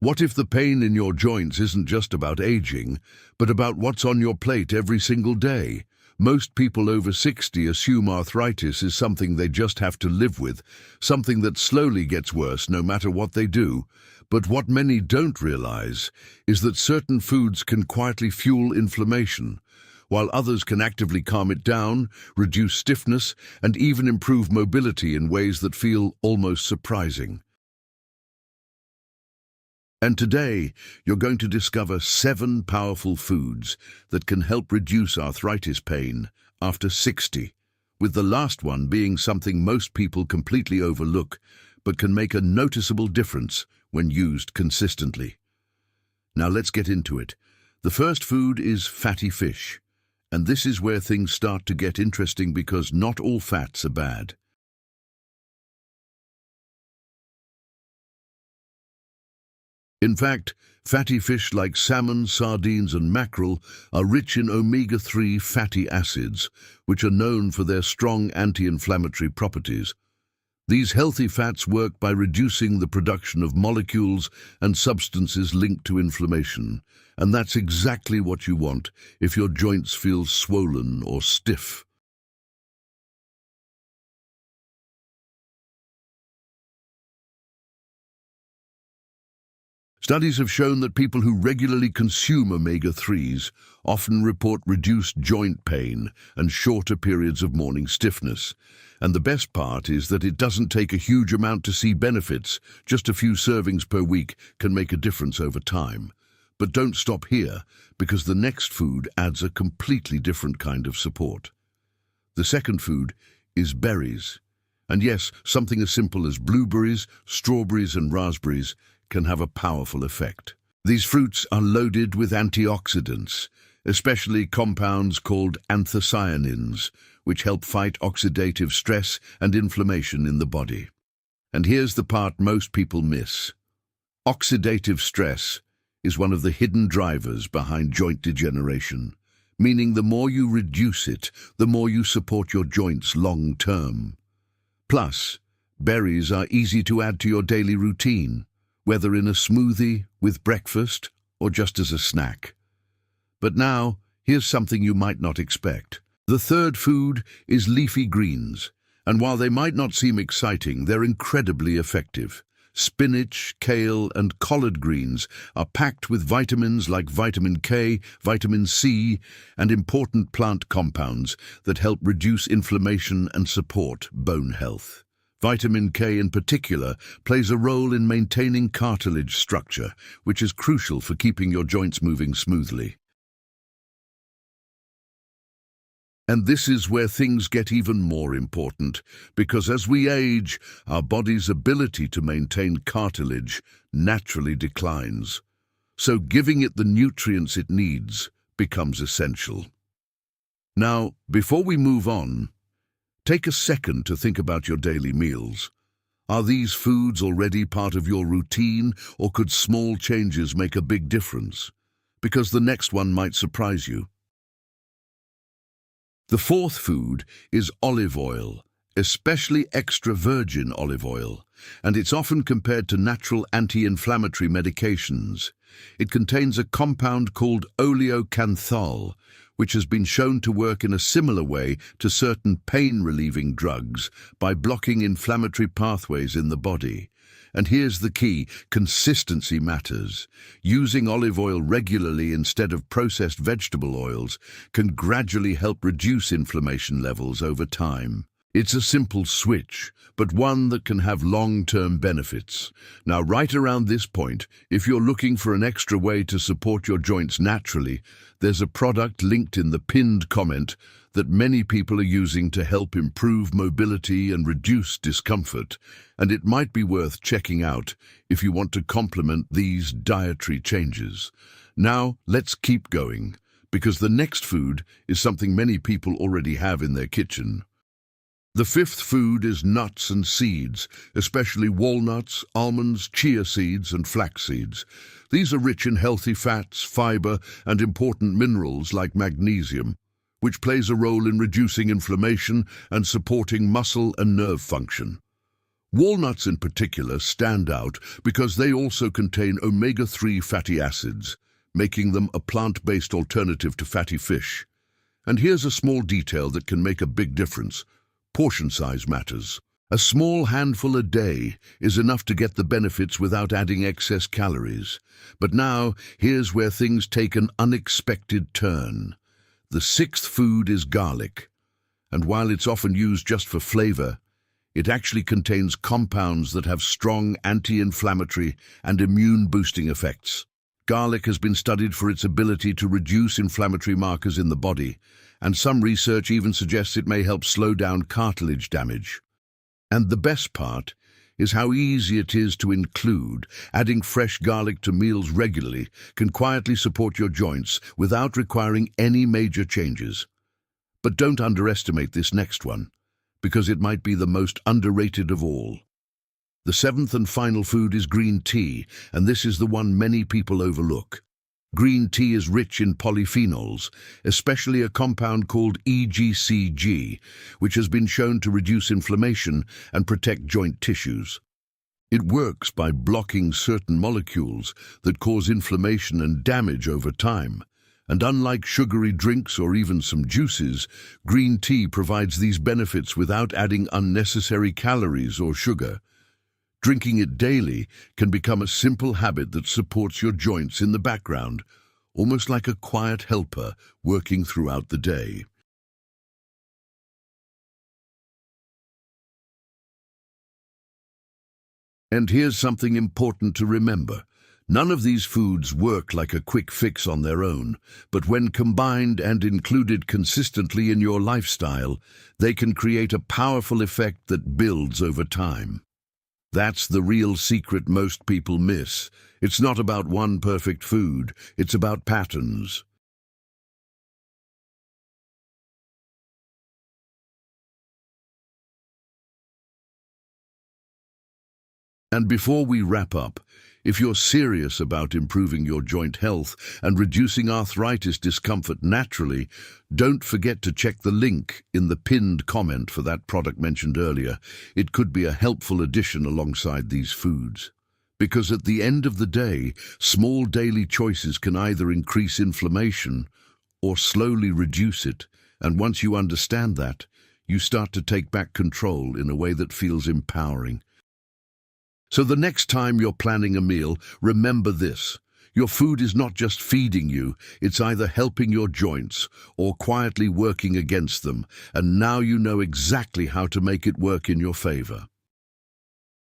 What if the pain in your joints isn't just about aging, but about what's on your plate every single day? Most people over 60 assume arthritis is something they just have to live with, something that slowly gets worse no matter what they do. But what many don't realize is that certain foods can quietly fuel inflammation, while others can actively calm it down, reduce stiffness, and even improve mobility in ways that feel almost surprising. And today, you're going to discover 7 powerful foods that can help reduce arthritis pain after 60, with the last one being something most people completely overlook, but can make a noticeable difference when used consistently. Now let's get into it. The first food is fatty fish, and this is where things start to get interesting because not all fats are bad. In fact, fatty fish like salmon, sardines, and mackerel are rich in omega-3 fatty acids, which are known for their strong anti-inflammatory properties. These healthy fats work by reducing the production of molecules and substances linked to inflammation, and that's exactly what you want if your joints feel swollen or stiff. Studies have shown that people who regularly consume omega-3s often report reduced joint pain and shorter periods of morning stiffness. And the best part is that it doesn't take a huge amount to see benefits. Just a few servings per week can make a difference over time. But don't stop here, because the next food adds a completely different kind of support. The second food is berries. And yes, something as simple as blueberries, strawberries, and raspberries can have a powerful effect. These fruits are loaded with antioxidants, especially compounds called anthocyanins, which help fight oxidative stress and inflammation in the body. And here's the part most people miss. Oxidative stress is one of the hidden drivers behind joint degeneration, meaning the more you reduce it, the more you support your joints long term. Plus, berries are easy to add to your daily routine, whether in a smoothie, with breakfast, or just as a snack. But now, here's something you might not expect. The third food is leafy greens, and while they might not seem exciting, they're incredibly effective. Spinach, kale, and collard greens are packed with vitamins like vitamin K, vitamin C, and important plant compounds that help reduce inflammation and support bone health. Vitamin K in particular plays a role in maintaining cartilage structure, which is crucial for keeping your joints moving smoothly. And this is where things get even more important, because as we age, our body's ability to maintain cartilage naturally declines. So giving it the nutrients it needs becomes essential. Now, before we move on, take a second to think about your daily meals. Are these foods already part of your routine, or could small changes make a big difference? Because the next one might surprise you. The fourth food is olive oil, especially extra virgin olive oil, and it's often compared to natural anti-inflammatory medications. It contains a compound called oleocanthal, which has been shown to work in a similar way to certain pain-relieving drugs by blocking inflammatory pathways in the body. And here's the key: consistency matters. Using olive oil regularly instead of processed vegetable oils can gradually help reduce inflammation levels over time. It's a simple switch, but one that can have long-term benefits. Now, right around this point, if you're looking for an extra way to support your joints naturally, there's a product linked in the pinned comment that many people are using to help improve mobility and reduce discomfort, and it might be worth checking out if you want to complement these dietary changes. Now, let's keep going, because the next food is something many people already have in their kitchen. The fifth food is nuts and seeds, especially walnuts, almonds, chia seeds, and flax seeds. These are rich in healthy fats, fiber, and important minerals like magnesium, which plays a role in reducing inflammation and supporting muscle and nerve function. Walnuts in particular stand out because they also contain omega-3 fatty acids, making them a plant-based alternative to fatty fish. And here's a small detail that can make a big difference. Portion size matters. A small handful a day is enough to get the benefits without adding excess calories. But now, here's where things take an unexpected turn. The sixth food is garlic. And while it's often used just for flavor, it actually contains compounds that have strong anti-inflammatory and immune-boosting effects. Garlic has been studied for its ability to reduce inflammatory markers in the body, and some research even suggests it may help slow down cartilage damage. And the best part is how easy it is to include. Adding fresh garlic to meals regularly can quietly support your joints without requiring any major changes. But don't underestimate this next one, because it might be the most underrated of all. The seventh and final food is green tea, and this is the one many people overlook. Green tea is rich in polyphenols, especially a compound called EGCG, which has been shown to reduce inflammation and protect joint tissues. It works by blocking certain molecules that cause inflammation and damage over time. And unlike sugary drinks or even some juices, green tea provides these benefits without adding unnecessary calories or sugar. Drinking it daily can become a simple habit that supports your joints in the background, almost like a quiet helper working throughout the day. And here's something important to remember. None of these foods work like a quick fix on their own, but when combined and included consistently in your lifestyle, they can create a powerful effect that builds over time. That's the real secret most people miss. It's not about one perfect food, it's about patterns. And before we wrap up, if you're serious about improving your joint health and reducing arthritis discomfort naturally, don't forget to check the link in the pinned comment for that product mentioned earlier. It could be a helpful addition alongside these foods. Because at the end of the day, small daily choices can either increase inflammation or slowly reduce it. And once you understand that, you start to take back control in a way that feels empowering. So the next time you're planning a meal, remember this. Your food is not just feeding you, it's either helping your joints or quietly working against them, and now you know exactly how to make it work in your favor.